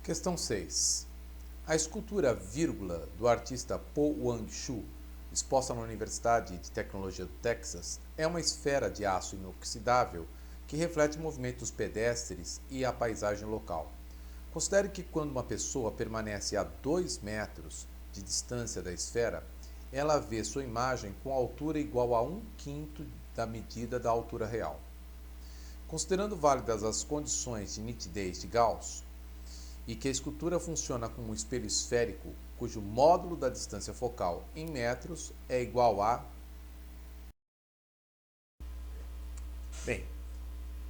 Questão 6. A escultura Vírgula do artista Po Wang-Shu, exposta na Universidade de Tecnologia do Texas, é uma esfera de aço inoxidável que reflete o movimento dos pedestres e a paisagem local. Considere que quando uma pessoa permanece a 2 metros de distância da esfera, ela vê sua imagem com altura igual a 1/5 da medida da altura real. Considerando válidas as condições de nitidez de Gauss, e que a escultura funciona como um espelho esférico cujo módulo da distância focal em metros é igual a... Bem,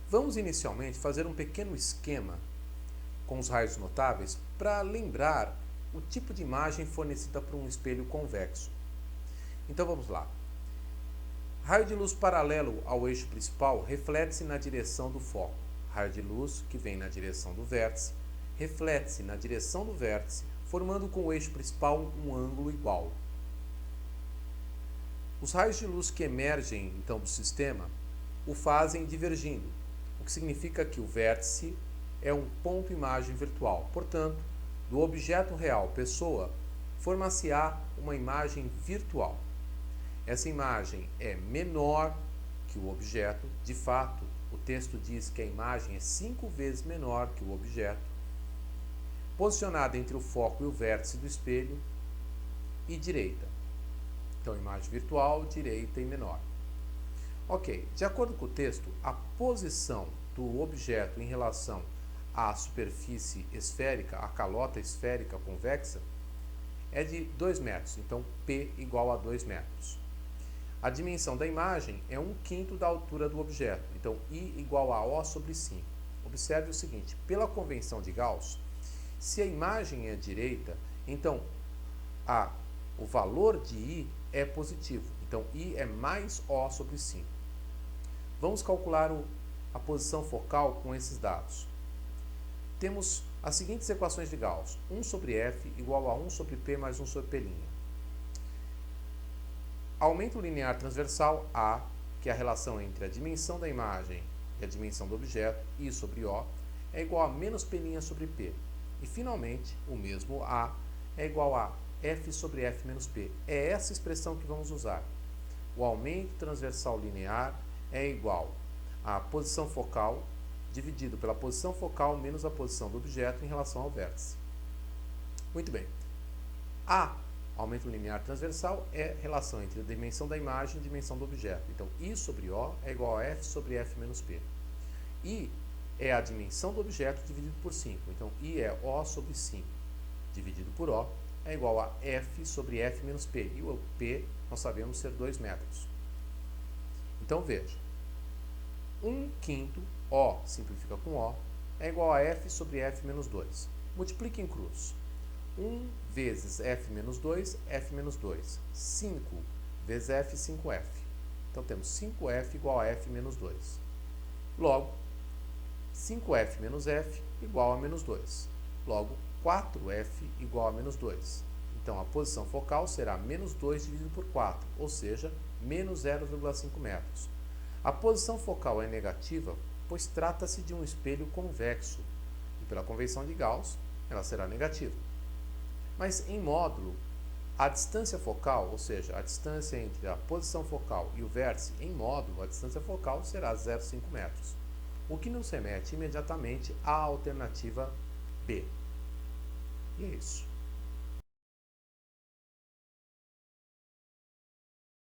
vamos inicialmente fazer um pequeno esquema com os raios notáveis para lembrar o tipo de imagem fornecida por um espelho convexo. Então vamos lá. Raio de luz paralelo ao eixo principal reflete-se na direção do foco. Raio de luz que vem na direção do vértice reflete-se na direção do vértice, formando com o eixo principal um ângulo igual. Os raios de luz que emergem então do sistema o fazem divergindo, o que significa que o vértice é um ponto imagem virtual. Portanto, do objeto real pessoa, formar-se-á uma imagem virtual. Essa imagem é menor que o objeto. De fato, o texto diz que a imagem é 5 vezes menor que o objeto, posicionada entre o foco e o vértice do espelho, e direita. Então, imagem virtual, direita e menor. Ok, de acordo com o texto, a posição do objeto em relação à superfície esférica, a calota esférica convexa, é de 2 metros. Então, P igual a 2 metros. A dimensão da imagem é 1/5 da altura do objeto. Então, I igual a O sobre 5. Observe o seguinte, pela convenção de Gauss, se a imagem é direita, então o valor de I é positivo. Então, I é mais O sobre 5. Vamos calcular a posição focal com esses dados. Temos as seguintes equações de Gauss. 1 sobre F igual a 1 sobre P mais 1 sobre P'. Aumento linear transversal A, que é a relação entre a dimensão da imagem e a dimensão do objeto, I sobre O, é igual a menos P' sobre P. E, finalmente, o mesmo A é igual a F sobre F menos P. É essa expressão que vamos usar. O aumento transversal linear é igual à posição focal dividido pela posição focal menos a posição do objeto em relação ao vértice. Muito bem. A, aumento linear transversal, é a relação entre a dimensão da imagem e a dimensão do objeto. Então, I sobre O é igual a F sobre F menos P. I é a dimensão do objeto dividido por 5. Então, I é O sobre 5 dividido por O é igual a F sobre F menos P. E o P nós sabemos ser 2 metros. Então, veja. 1/5, O simplifica com O, é igual a F sobre F menos 2. Multiplique em cruz. 1 vezes F menos 2, F menos 2. 5 vezes F, 5F. Então, temos 5F igual a F menos 2. Logo, 5F menos F igual a menos 2. Logo, 4F igual a menos 2. Então, a posição focal será menos 2 dividido por 4, ou seja, menos 0,5 metros. A posição focal é negativa, pois trata-se de um espelho convexo, e pela convenção de Gauss, ela será negativa. Mas, em módulo, a distância focal, ou seja, a distância entre a posição focal e o vértice, em módulo, a distância focal será 0,5 metros. O que nos remete imediatamente à alternativa B. E é isso.